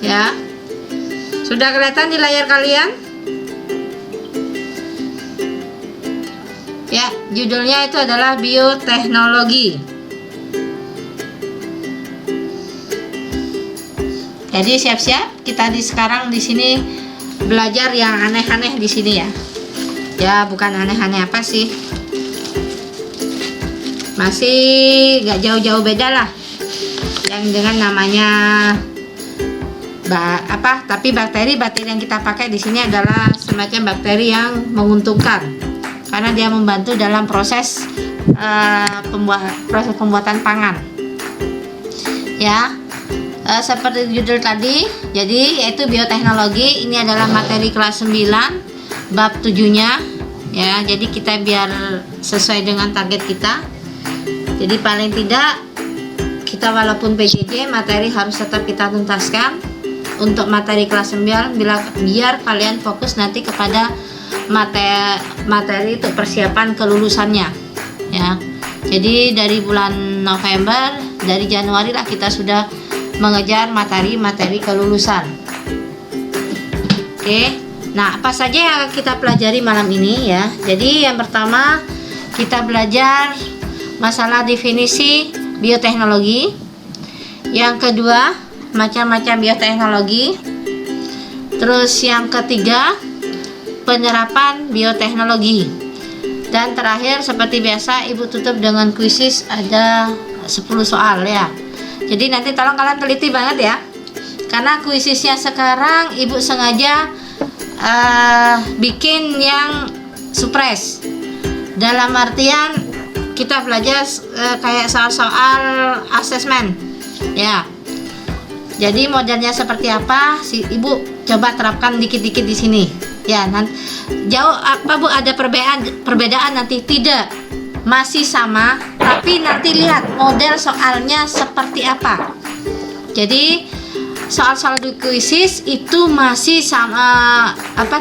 ya. Sudah kelihatan di layar kalian? Ya, judulnya itu adalah bioteknologi. Jadi siap-siap kita sekarang di sini belajar yang aneh-aneh di sini ya. Ya, bukan aneh-aneh apa sih? Masih gak jauh-jauh beda lah. Yang dengan namanya tapi bakteri yang kita pakai di sini adalah semacam bakteri yang menguntungkan karena dia membantu dalam proses pembuatan pangan. Ya. Seperti judul tadi, jadi yaitu bioteknologi. Ini adalah materi kelas 9 bab 7-nya ya. Jadi kita biar sesuai dengan target kita. Jadi paling tidak kita walaupun PJJ materi harus tetap kita tuntaskan untuk materi kelas 9 biar kalian fokus nanti kepada materi untuk persiapan kelulusannya ya. Jadi dari bulan November, dari Januari lah kita sudah mengejar materi kelulusan. Oke. Nah, apa saja yang akan kita pelajari malam ini ya? Jadi yang pertama kita belajar masalah definisi bioteknologi. Yang kedua, macam-macam bioteknologi. Terus yang ketiga, penerapan bioteknologi. Dan terakhir seperti biasa Ibu tutup dengan kuisis ada 10 soal ya. Jadi nanti tolong kalian teliti banget ya. Karena kuisisnya sekarang Ibu sengaja bikin yang surprise. Dalam artian kita belajar kayak soal asesmen ya. Jadi modelnya seperti apa si Ibu coba terapkan dikit-dikit di sini ya. Nanti jauh apa Bu, ada perbedaan nanti? Tidak, masih sama, tapi nanti lihat model soalnya seperti apa. Jadi soal-soal di kuisis itu masih sama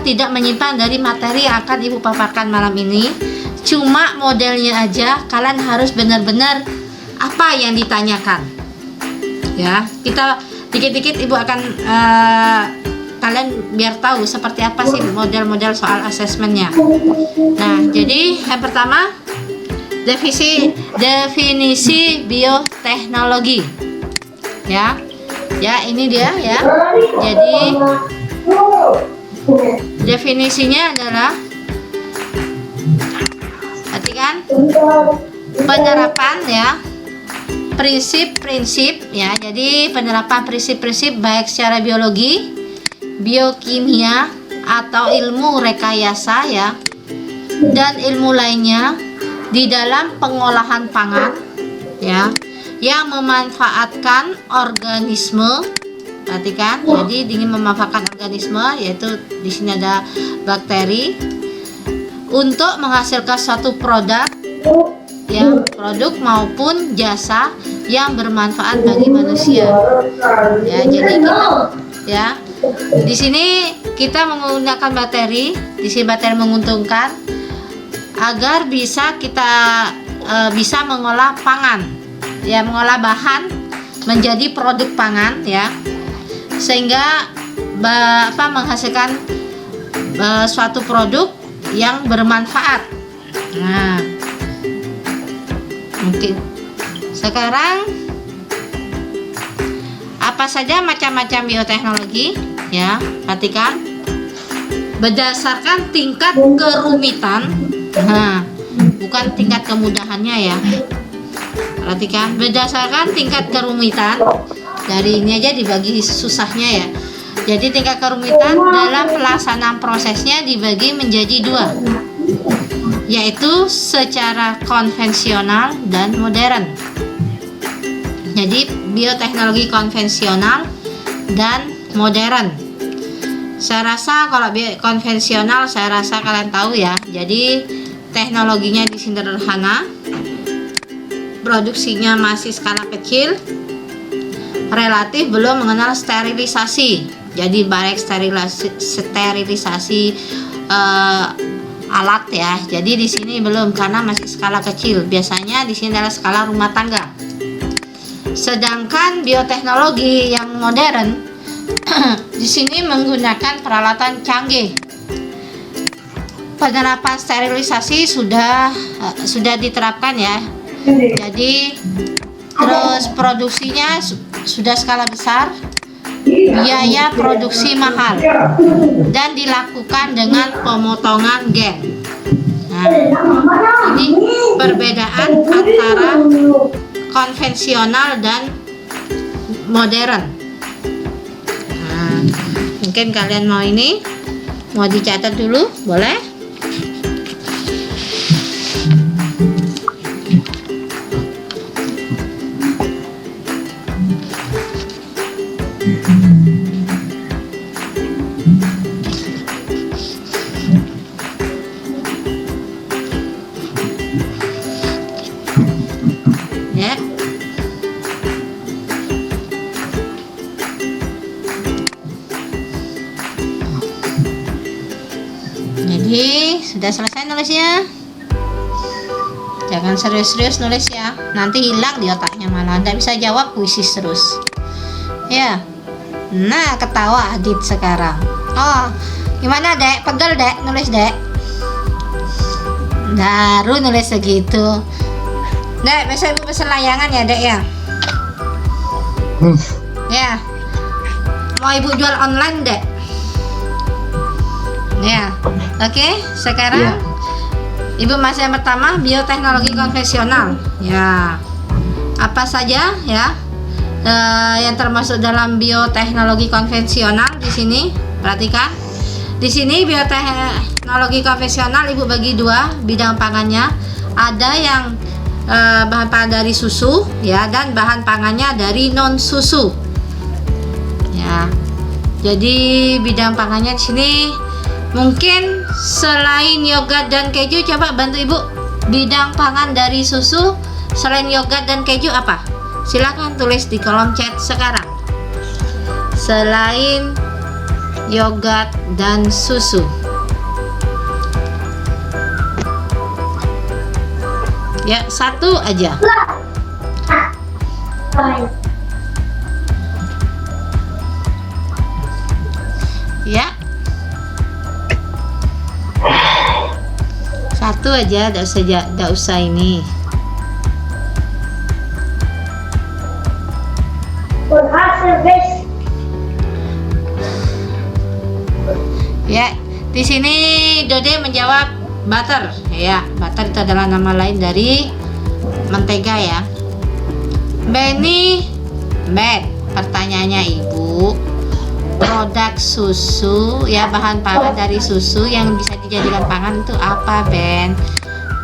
tidak menyimpang dari materi yang akan Ibu paparkan malam ini. Cuma modelnya aja kalian harus benar-benar apa yang ditanyakan ya. Kita dikit-dikit Ibu akan kalian biar tahu seperti apa sih model-model soal asesmennya. Nah, jadi yang pertama definisi bioteknologi ya. Ya, ini dia ya. Jadi definisinya adalah, perhatikan, penerapan ya, prinsip-prinsip ya. Jadi penerapan prinsip-prinsip baik secara biologi, biokimia atau ilmu rekayasa ya, dan ilmu lainnya di dalam pengolahan pangan ya, yang memanfaatkan organisme. Perhatikan, jadi ingin memanfaatkan organisme, yaitu di sini ada bakteri, untuk menghasilkan suatu produk ya, produk maupun jasa yang bermanfaat bagi manusia ya. Jadi kita ya di sini kita menggunakan bakteri, di sini bakteri menguntungkan agar bisa kita bisa mengolah pangan ya, mengolah bahan menjadi produk pangan ya, sehingga menghasilkan suatu produk yang bermanfaat. Nah, mungkin sekarang apa saja macam-macam bioteknologi ya. Perhatikan, berdasarkan tingkat kerumitan. Nah, bukan tingkat kemudahannya ya. Perhatikan, berdasarkan tingkat kerumitan. Dari ini aja dibagi susahnya ya. Jadi tingkat kerumitan dalam pelaksanaan prosesnya dibagi menjadi dua, yaitu secara konvensional dan modern. Jadi bioteknologi konvensional dan modern. Saya rasa kalau konvensional saya rasa kalian tahu ya. Jadi teknologinya di sini sederhana, produksinya masih skala kecil, relatif belum mengenal sterilisasi. Jadi baik sterilisasi alat ya. Jadi di sini belum karena masih skala kecil. Biasanya di sini adalah skala rumah tangga. Sedangkan bioteknologi yang modern di sini menggunakan peralatan canggih. Penerapan sterilisasi sudah diterapkan ya. Jadi terus produksinya sudah skala besar, biaya produksi mahal, dan dilakukan dengan pemotongan gen. Nah, ini perbedaan antara konvensional dan modern. Nah, mungkin kalian mau dicatat dulu, boleh? Ya. Jadi sudah selesai nulisnya. Jangan serius-serius nulis ya, nanti hilang di otaknya, malah nggak bisa jawab kuisis terus. Ya. Nah, ketawa Adit sekarang. Oh, gimana Dek? Pegel Dek, nulis Dek. Baru nulis segitu. Dek, besok ibu pesen layangan ya Dek ya. Ya. Mau ibu jual online Dek? Ya. Oke, sekarang ibu masih yang pertama, bioteknologi konvensional. Ya. Apa saja ya? Yang termasuk dalam bioteknologi konvensional di sini, perhatikan. Di sini bioteknologi konvensional ibu bagi dua bidang pangannya. Ada yang bahan pangan dari susu ya, dan bahan pangannya dari non susu. Ya. Jadi bidang pangannya di sini mungkin selain yogurt dan keju, coba bantu ibu. Bidang pangan dari susu selain yogurt dan keju apa? Silakan tulis di kolom chat sekarang. Selain yogurt dan susu. Ya, satu aja. Ya. Satu aja, enggak usah ini. Ya, di sini Dode menjawab butter. Ya, butter itu adalah nama lain dari mentega ya. Benny, Ben, pertanyaannya ibu, produk susu ya, bahan pangan dari susu yang bisa dijadikan pangan itu apa Ben?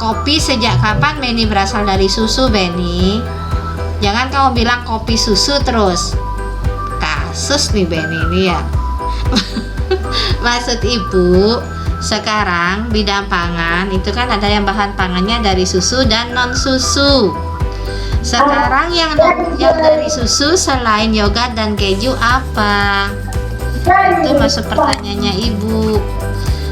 Kopi sejak kapan Benny berasal dari susu Benny? Jangan kamu bilang kopi susu terus. Kasus nih Benny ini ya. Maksud ibu, sekarang bidang pangan itu kan ada yang bahan pangannya dari susu dan non susu. Sekarang yang dari susu selain yogurt dan keju apa? Itu masuk pertanyaannya ibu.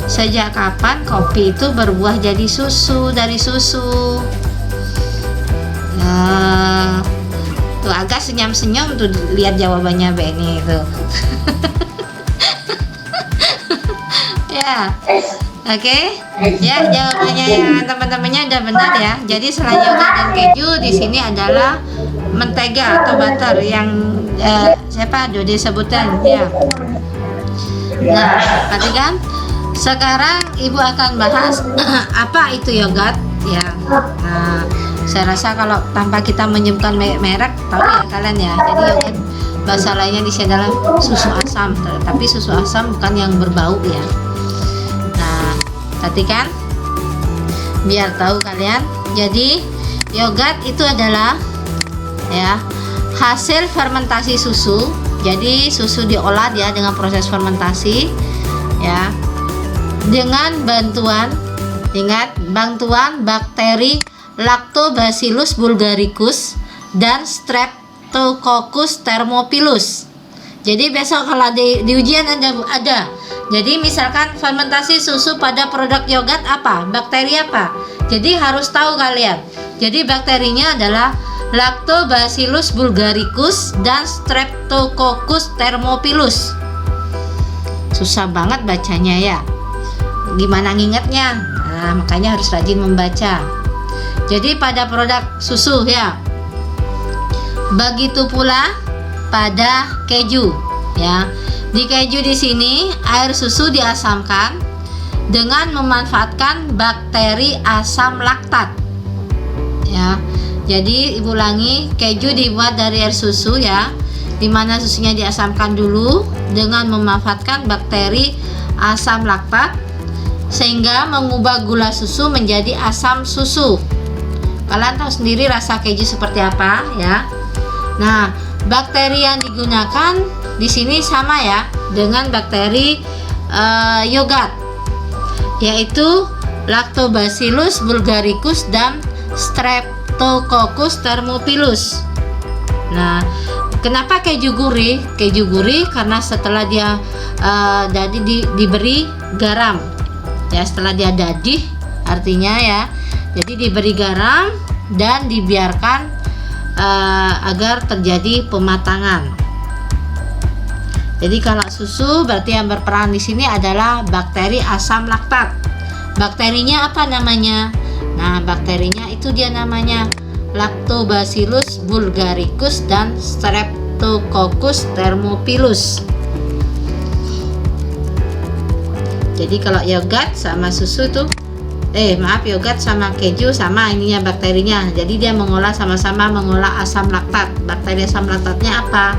Sejak kapan kopi itu berbuah jadi susu dari susu? Tuh agak senyum-senyum tuh, lihat jawabannya Benny itu. Ya, oke. Ya, jawabannya yang teman-temannya udah benar ya. Jadi selain yogurt dan keju di sini adalah mentega atau butter yang siapa Dode sebutan ya. Nah, perhatikan. Sekarang ibu akan bahas apa itu yogurt ya. Nah, saya rasa kalau tanpa kita menyebutkan merek tahu ya kalian ya. Jadi yogurt bahasa lainnya di sini adalah susu asam, tapi susu asam bukan yang berbau ya. Nah, perhatikan biar tahu kalian. Jadi yogurt itu adalah ya hasil fermentasi susu. Jadi susu diolah dia dengan proses fermentasi ya, dengan bantuan bakteri Lactobacillus bulgaricus dan Streptococcus thermophilus. Jadi besok kalau di ujian ada. Jadi misalkan fermentasi susu pada produk yogurt apa? Bakteri apa? Jadi harus tahu kalian. Jadi bakterinya adalah Lactobacillus bulgaricus dan Streptococcus thermophilus. susah banget bacanya ya. Gimana ngingetnya? Nah, makanya harus rajin membaca. Jadi pada produk susu ya. Begitu pula pada keju ya. Di keju di sini air susu diasamkan dengan memanfaatkan bakteri asam laktat. Ya. Jadi Ibu ulangi, keju dibuat dari air susu ya, dimana susunya diasamkan dulu dengan memanfaatkan bakteri asam laktat sehingga mengubah gula susu menjadi asam susu. Kalian tahu sendiri rasa keju seperti apa ya. Nah, bakteri yang digunakan di sini sama ya dengan bakteri yogurt, yaitu Lactobacillus bulgaricus dan Streptococcus thermophilus. Nah, kenapa keju gurih? Keju gurih karena setelah dia diberi garam. Ya, setelah dia dadih artinya ya. Jadi diberi garam dan dibiarkan agar terjadi pematangan. Jadi kalau susu berarti yang berperan di sini adalah bakteri asam laktat. Bakterinya apa namanya? Nah, bakterinya itu dia namanya Lactobacillus bulgaricus dan Streptococcus thermophilus. Jadi kalau yogurt sama susu tuh yogurt sama keju sama ininya bakterinya. Jadi dia sama-sama mengolah asam laktat. Bakteri asam laktatnya apa?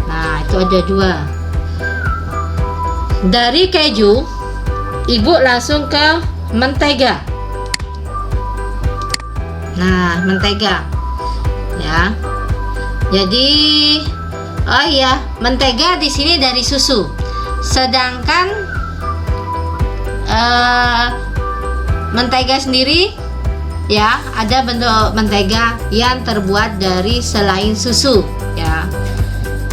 Nah, itu ada 2. Dari keju, Ibu langsung ke mentega. Nah, mentega. Ya. Jadi mentega di sini dari susu. Sedangkan mentega sendiri ya, ada bentuk mentega yang terbuat dari selain susu ya.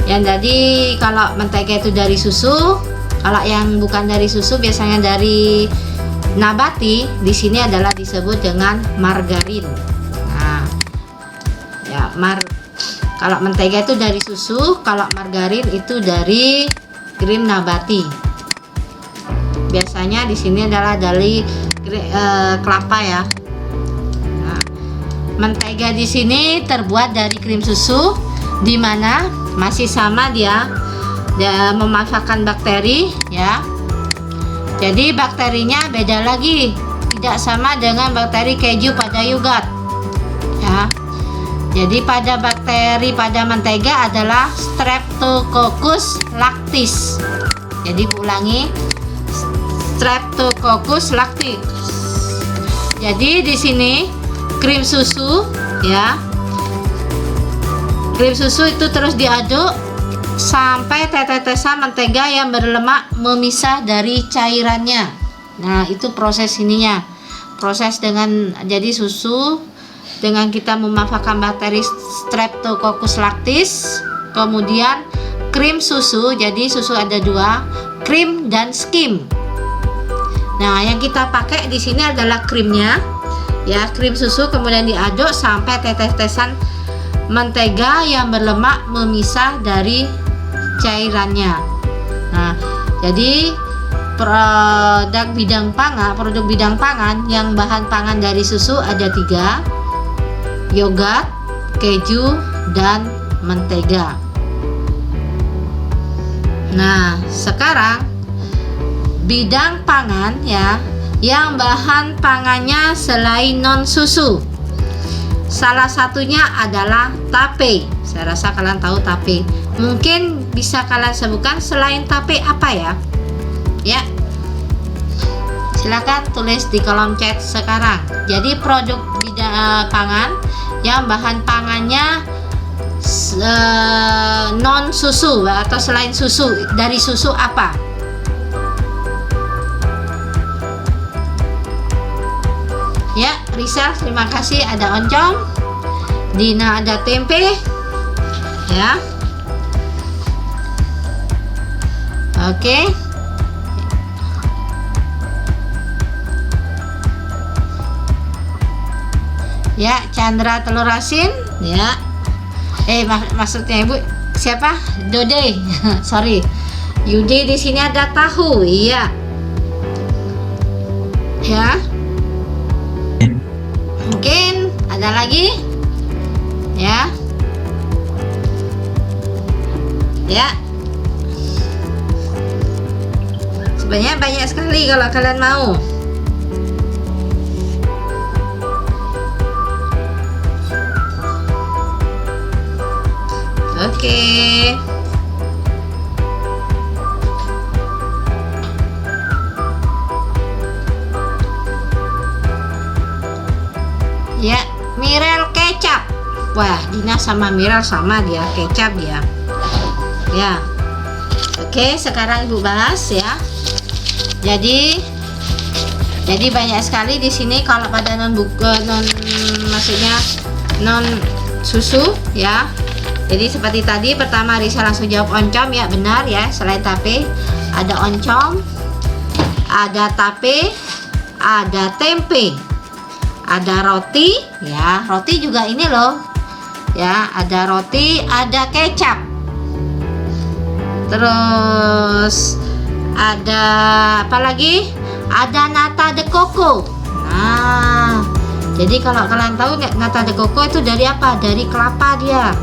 Yang tadi kalau mentega itu dari susu, kalau yang bukan dari susu biasanya dari nabati, di sini adalah disebut dengan margarin. Nah, ya kalau mentega itu dari susu, kalau margarin itu dari krim nabati. Biasanya di sini adalah dari kelapa ya. Nah, mentega di sini terbuat dari krim susu, di mana masih sama dia memanfaatkan bakteri ya. Jadi bakterinya beda lagi, tidak sama dengan bakteri keju pada yogurt ya. Jadi pada bakteri pada mentega adalah Streptococcus lactis. Jadi ulangi, Streptococcus lactis. Jadi di sini krim susu ya. Krim susu itu terus diaduk sampai tetesan mentega yang berlemak memisah dari cairannya. Nah, itu proses ininya. Proses dengan jadi susu dengan kita memanfaatkan bakteri Streptococcus lactis, kemudian krim susu. Jadi susu ada 2, krim dan skim. Nah, yang kita pakai di sini adalah krimnya, ya, krim susu kemudian diaduk sampai tetesan mentega yang berlemak memisah dari cairannya. Nah, jadi produk bidang pangan yang bahan pangan dari susu ada 3, yogurt, keju, dan mentega. Nah, sekarang bidang pangan ya, yang bahan pangannya selain non susu. Salah satunya adalah tape. Saya rasa kalian tahu tape. Mungkin bisa kalian sebutkan selain tape apa ya? Ya. Silakan tulis di kolom chat sekarang. Jadi produk bidang pangan yang bahan pangannya non susu atau selain susu, dari susu apa? Ya, Risa, terima kasih. Ada oncom, Dina ada tempe, ya. Oke. Ya, Chandra telur asin, ya. Maksudnya Ibu siapa? Dode. Sorry. Yudi di sini ada tahu, iya. Ya. Mungkin ada lagi? Ya. Ya. Sebenarnya banyak sekali kalau kalian mau. Oke. Ya, Mirel kecap. Wah, Dina sama Mirel sama dia, kecap dia. Ya. Oke, sekarang Ibu bahas ya. Jadi banyak sekali di sini kalau pada maksudnya non susu ya. Jadi seperti tadi pertama Risa langsung jawab oncom ya, benar ya. Selain tape ada oncom, ada tape, ada tempe, ada roti ya. Roti juga ini loh ya, ada roti, ada kecap, terus ada apa lagi, ada nata de coco. Nah, jadi kalau kalian tahu nata de coco itu dari apa? Dari kelapa dia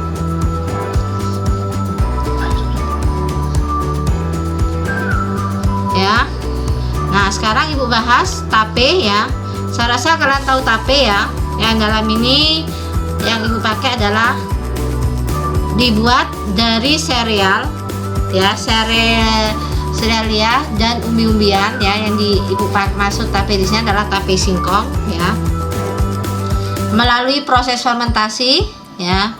ya. Nah, sekarang Ibu bahas tape ya. Saya rasa kalian tahu tape ya. Yang dalam ini yang Ibu pakai adalah dibuat dari sereal ya, serealia dan umbi-umbian ya. Yang Ibu maksud tape di sini adalah tape singkong ya. Melalui proses fermentasi ya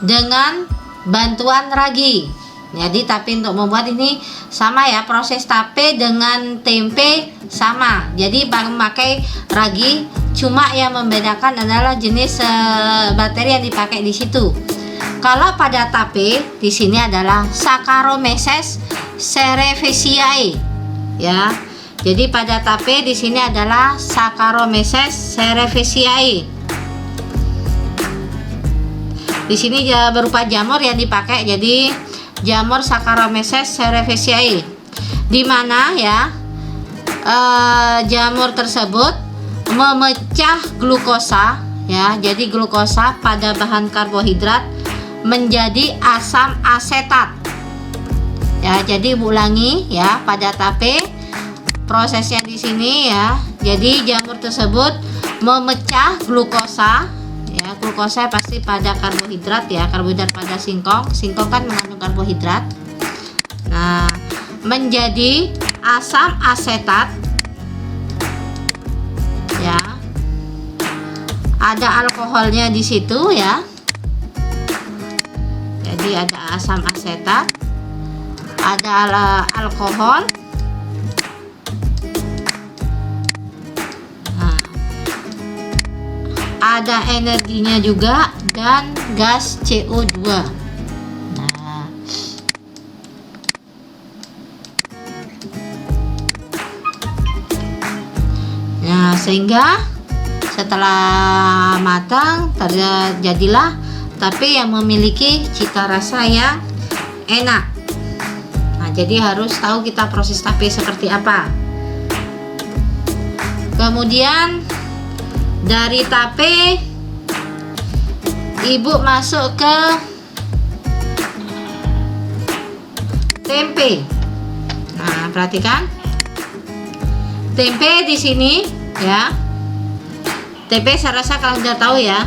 dengan bantuan ragi. Jadi tape untuk membuat ini sama ya, proses tape dengan tempe sama. Jadi memakai ragi, cuma yang membedakan adalah jenis bakteri yang dipakai di situ. Kalau pada tape di sini adalah Saccharomyces cerevisiae ya. Jadi pada tape di sini adalah Saccharomyces cerevisiae. Di sini berupa jamur yang dipakai, jadi jamur Saccharomyces cerevisiae, di mana ya jamur tersebut memecah glukosa ya. Jadi glukosa pada bahan karbohidrat menjadi asam asetat ya. Jadi ulangi ya, pada tape prosesnya di sini ya. Jadi jamur tersebut memecah glukosa ya, glukosa pasti pada karbohidrat ya, karbohidrat pada singkong kan mengandung karbohidrat. Nah, menjadi asam asetat ya. Ada alkoholnya di situ ya. Jadi ada asam asetat, ada alkohol. Ada energinya juga dan gas CO2. Nah, sehingga setelah matang terjadilah tape yang memiliki cita rasa yang enak. Nah, jadi harus tahu kita proses tape seperti apa. Kemudian dari tape Ibu masuk ke tempe. Nah, perhatikan tempe di sini ya. Tempe saya rasa kalian sudah tahu ya.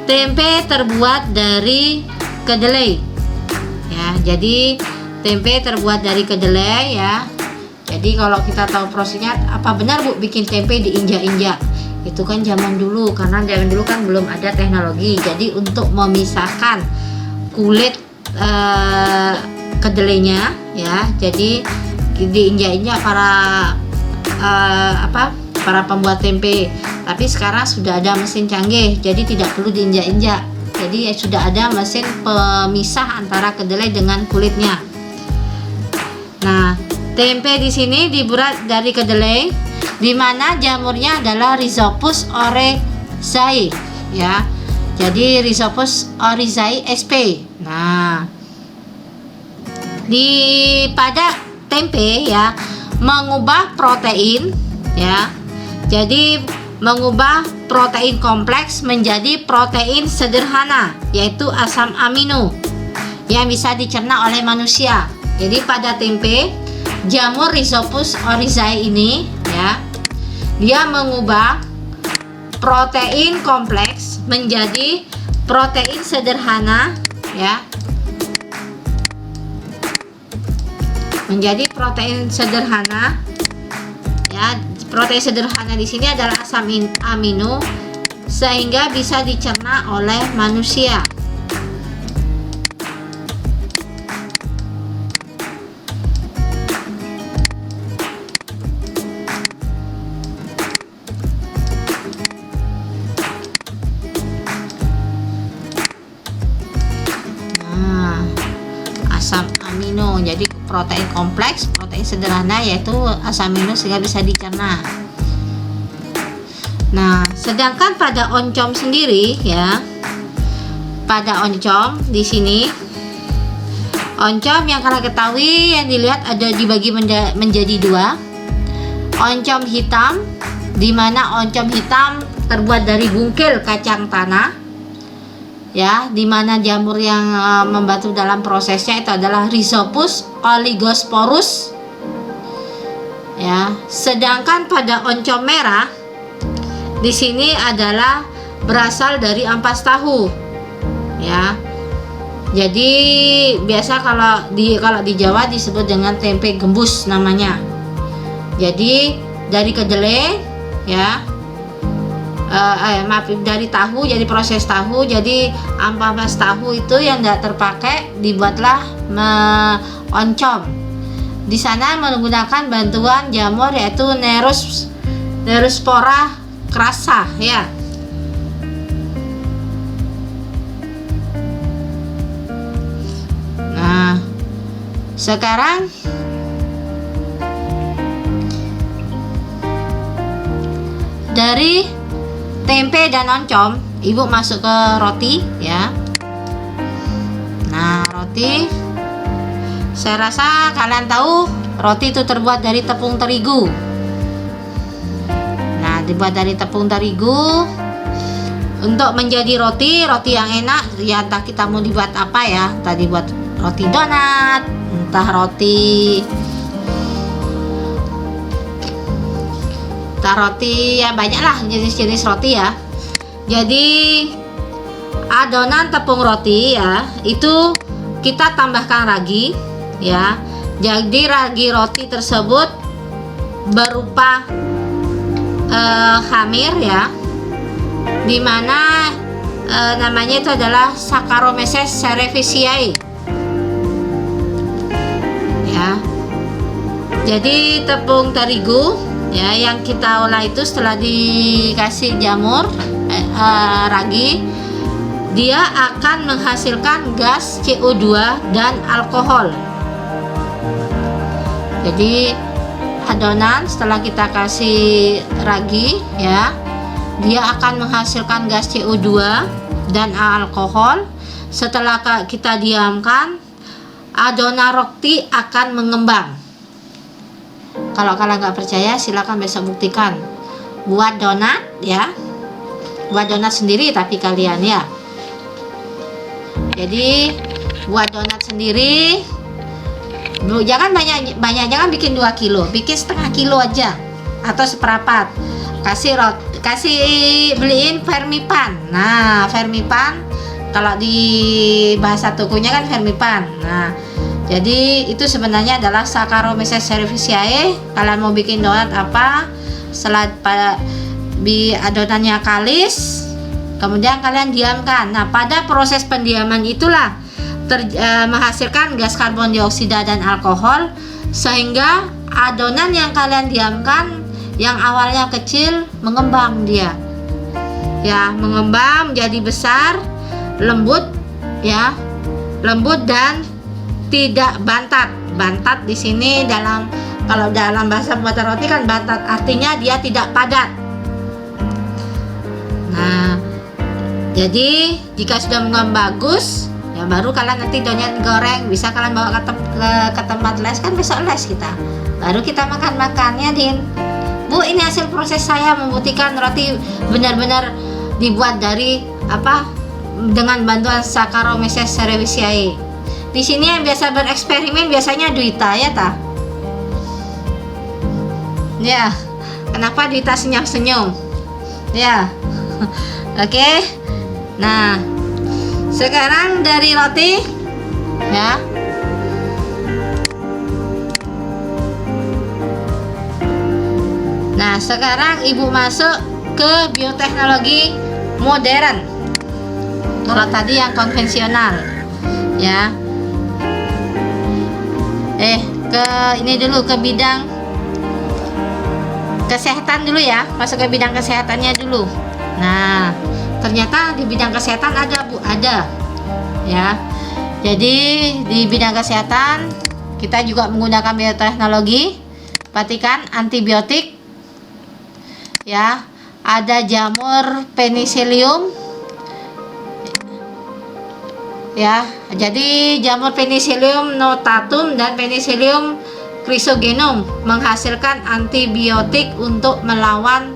Tempe terbuat dari kedelai ya. Jadi tempe terbuat dari kedelai ya. Jadi kalau kita tahu prosesnya, apa benar Bu bikin tempe diinjak-injak? Itu kan zaman dulu, karena zaman dulu kan belum ada teknologi. Jadi untuk memisahkan kulit kedelainya ya, jadi diinjak-injak para pembuat tempe. Tapi sekarang sudah ada mesin canggih, jadi tidak perlu diinjak-injak. Jadi sudah ada mesin pemisah antara kedelai dengan kulitnya. Nah, tempe di sini dibuat dari kedelai, di mana jamurnya adalah Rhizopus oryzae ya. Jadi Rhizopus oryzae sp. Nah, pada tempe ya, mengubah protein ya. Jadi mengubah protein kompleks menjadi protein sederhana, yaitu asam amino yang bisa dicerna oleh manusia. Jadi pada tempe, jamur Rhizopus oryzae ini ya, dia mengubah protein kompleks menjadi protein sederhana ya. Menjadi protein sederhana ya. Protein sederhana di sini adalah asam amino sehingga bisa dicerna oleh manusia. Asam amino, jadi protein kompleks, protein sederhana yaitu asam amino sehingga bisa dicerna. Nah, sedangkan pada oncom sendiri ya, pada oncom di sini, oncom yang kalian ketahui yang dilihat ada dibagi menjadi dua. Oncom hitam, di mana oncom hitam terbuat dari bungkil kacang tanah. Ya, di mana jamur yang membantu dalam prosesnya itu adalah Rhizopus oligosporus. Ya, sedangkan pada oncom merah di sini adalah berasal dari ampas tahu. Ya. Jadi biasa kalau di Jawa disebut dengan tempe gembus namanya. Jadi dari kedelai ya. Dari tahu, jadi proses tahu, jadi ampas tahu itu yang tidak terpakai dibuatlah oncom. Di sana menggunakan bantuan jamur yaitu Nerospora crassa ya. Nah, sekarang dari tempe dan oncom, ibu masuk ke roti ya. Nah, roti, saya rasa kalian tahu roti itu terbuat dari tepung terigu. Nah, dibuat dari tepung terigu. Untuk menjadi roti yang enak ya, entah kita mau dibuat apa ya, entah dibuat roti donat, entah roti ya, banyaklah jenis-jenis roti ya. Jadi adonan tepung roti ya, itu kita tambahkan ragi ya. Jadi ragi roti tersebut berupa khamir ya, dimana namanya itu adalah Saccharomyces cerevisiae ya. Jadi tepung terigu ya yang kita olah itu setelah dikasih jamur ragi, dia akan menghasilkan gas CO2 dan alkohol. Jadi adonan setelah kita kasih ragi ya, dia akan menghasilkan gas CO2 dan alkohol. Setelah kita diamkan, adonan roti akan mengembang. Kalau kalian nggak percaya, silakan besok buktikan. Buat donat ya, buat donat sendiri tapi kalian ya. Jadi buat donat sendiri, jangan banyak, jangan bikin 2 kilo, bikin setengah kilo aja atau seperempat. Beliin vermipan. Nah, vermipan kalau di bahasa tokonya kan vermipan. Nah, jadi itu sebenarnya adalah Saccharomyces cerevisiae. Kalian mau bikin donat apa, setelah adonannya kalis, kemudian kalian diamkan. Nah, pada proses pendiaman itulah menghasilkan gas karbon dioksida dan alkohol, sehingga adonan yang kalian diamkan yang awalnya kecil mengembang dia. Ya, mengembang menjadi besar, lembut ya. Lembut dan tidak bantat. Bantat di sini kalau dalam bahasa pembuatan roti kan bantat, artinya dia tidak padat. Nah, jadi jika sudah mengembang bagus Ya baru kalian nanti doyan goreng, bisa kalian bawa ke tempat les, kan besok les kita. Baru kita makannya, Din. Bu, ini hasil proses saya membuktikan roti benar-benar dibuat dari dengan bantuan Saccharomyces cerevisiae. Di sini yang biasa bereksperimen biasanya Dwita ya ta. Ya, kenapa Dwita senyum-senyum? Ya. Oke. Nah, sekarang dari roti ya. Nah, sekarang Ibu masuk ke bioteknologi modern. Kalau tadi yang konvensional ya. Ke ini dulu, ke bidang kesehatan dulu ya. Masuk ke bidang kesehatannya dulu. Nah, ternyata di bidang kesehatan ada Bu, ada ya. Jadi di bidang kesehatan kita juga menggunakan bioteknologi. Perhatikan, antibiotik ya, ada jamur penicillium ya. Jadi jamur Penicillium notatum dan Penicillium chrysogenum menghasilkan antibiotik untuk melawan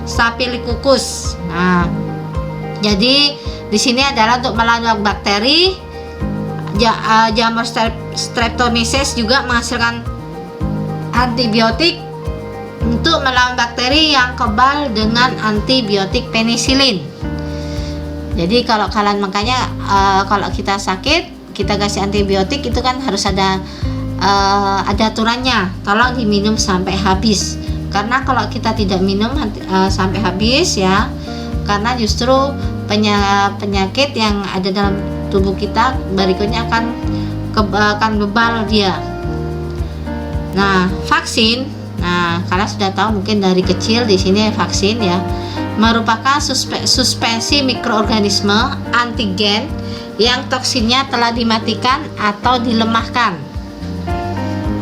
Staphylococcus. Nah, jadi di sini adalah untuk melawan bakteri. Jamur Streptomyces juga menghasilkan antibiotik untuk melawan bakteri yang kebal dengan antibiotik penisilin. Jadi kalau kalian makanya kalau kita sakit, kita kasih antibiotik itu kan harus ada aturannya. Tolong diminum sampai habis. Karena kalau kita tidak minum sampai habis ya, karena justru penyakit yang ada dalam tubuh kita berikutnya akan bebal dia. Nah, vaksin. Nah, kalian sudah tahu mungkin dari kecil di sini vaksin ya, merupakan suspensi mikroorganisme antigen yang toksinnya telah dimatikan atau dilemahkan.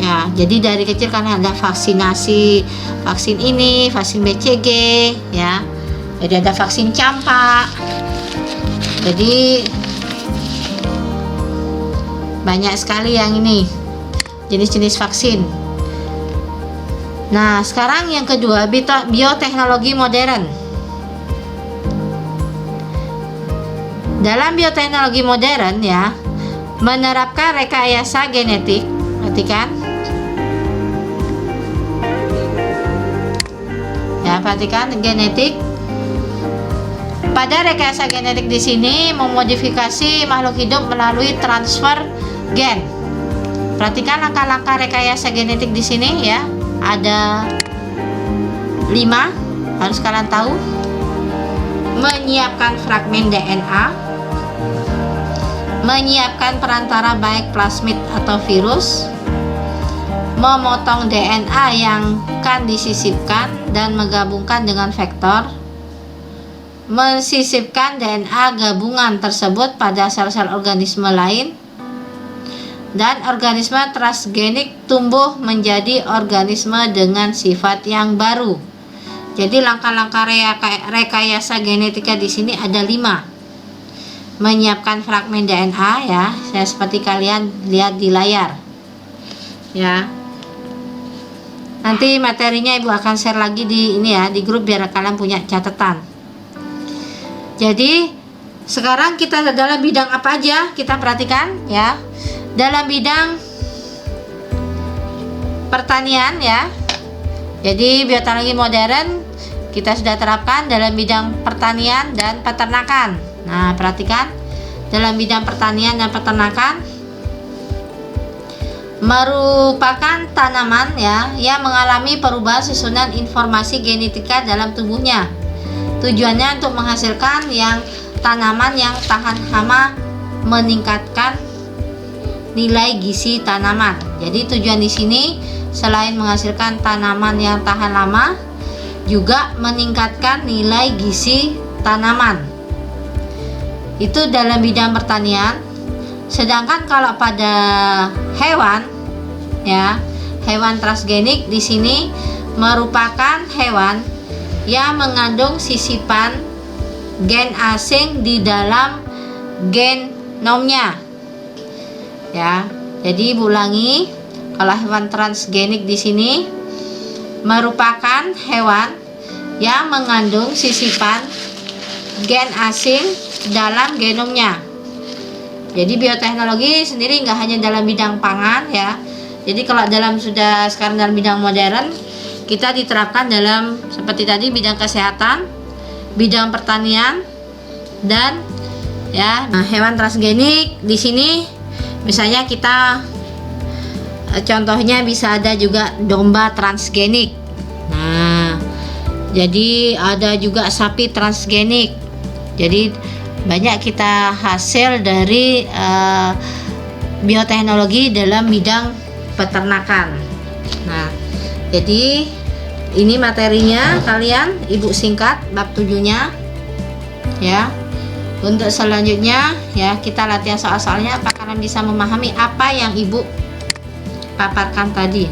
Ya, jadi dari kecil kan ada vaksinasi, vaksin ini, vaksin BCG ya. Jadi ada vaksin campak. Jadi banyak sekali yang ini jenis-jenis vaksin. Nah, sekarang yang kedua, bioteknologi modern. Dalam bioteknologi modern ya, menerapkan rekayasa genetik. Perhatikan. Ya, perhatikan genetik. Pada rekayasa genetik di sini memodifikasi makhluk hidup melalui transfer gen. Perhatikan langkah-langkah rekayasa genetik di sini ya. Ada 5, harus kalian tahu. Menyiapkan fragmen DNA, menyiapkan perantara baik plasmid atau virus, memotong DNA yang akan disisipkan dan menggabungkan dengan vektor, mensisipkan DNA gabungan tersebut pada sel-sel organisme lain, dan organisme transgenik tumbuh menjadi organisme dengan sifat yang baru. Jadi langkah-langkah rekayasa genetika di sini ada 5. Menyiapkan fragmen DNA ya, seperti kalian lihat di layar. Ya. Nanti materinya Ibu akan share lagi di ini ya, di grup biar kalian punya catatan. Jadi sekarang kita dalam bidang apa aja? Kita perhatikan ya. Dalam bidang pertanian ya. Jadi bioteknologi modern kita sudah terapkan dalam bidang pertanian dan peternakan. Nah, perhatikan dalam bidang pertanian dan peternakan merupakan tanaman ya yang mengalami perubahan susunan informasi genetika dalam tubuhnya. Tujuannya untuk menghasilkan tanaman yang tahan hama, meningkatkan nilai gizi tanaman. Jadi tujuan di sini selain menghasilkan tanaman yang tahan lama, juga meningkatkan nilai gizi tanaman. Itu dalam bidang pertanian. Sedangkan kalau pada hewan ya, hewan transgenik di sini merupakan hewan yang mengandung sisipan gen asing di dalam gen genomnya. Ya, jadi Ibu ulangi, kalau hewan transgenik di sini merupakan hewan yang mengandung sisipan gen asing dalam genomnya. Jadi bioteknologi sendiri nggak hanya dalam bidang pangan ya. Jadi kalau sekarang dalam bidang modern, kita diterapkan dalam seperti tadi bidang kesehatan, bidang pertanian, dan ya hewan transgenik di sini misalnya kita contohnya bisa ada juga domba transgenik. Nah, jadi ada juga sapi transgenik. Jadi banyak kita hasil dari bioteknologi dalam bidang peternakan. Nah, jadi ini materinya, kalian Ibu singkat bab 7-nya ya. Untuk selanjutnya ya kita latihan soal-soalnya, apa kalian bisa memahami apa yang Ibu paparkan tadi.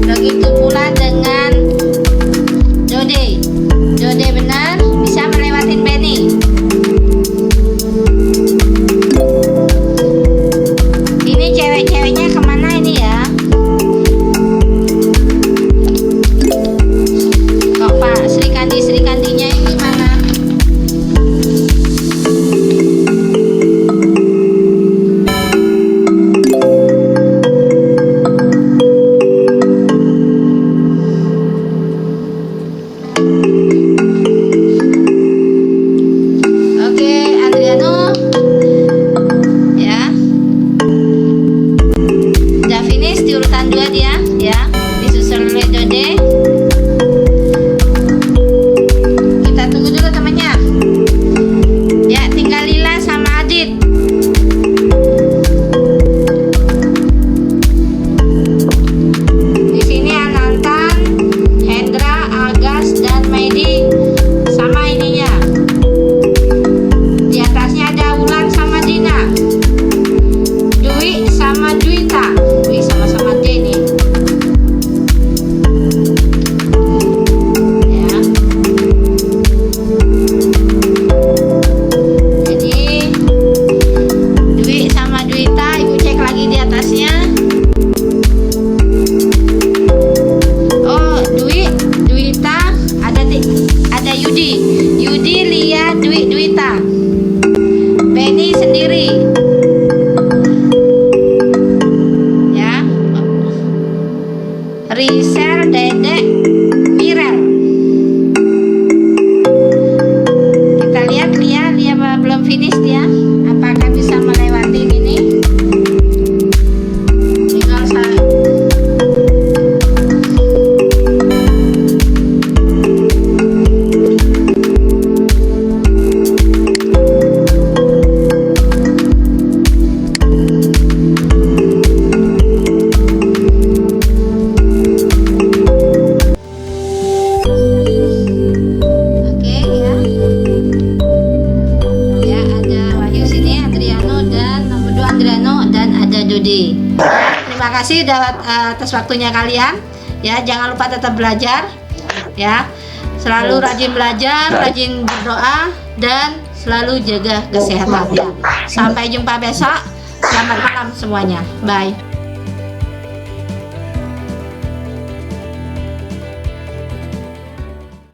Begitu pula dengan Dode. Dode benar bisa melewatin Benny. Ini cewek-ceweknya kemana ini ya? Kok Pak Sri Kandinya ini mana? Yudi, Lia, Dwita. Benny sendiri. Ya. Risel, Dedek, Mirel. Kita lihat Lia belum finish dia. Apakah bisa melewati ini? Tinggal terima kasih atas waktunya kalian ya. Jangan lupa tetap belajar ya, selalu rajin belajar, rajin berdoa, dan selalu jaga kesehatan ya. Sampai jumpa besok, selamat malam semuanya, bye.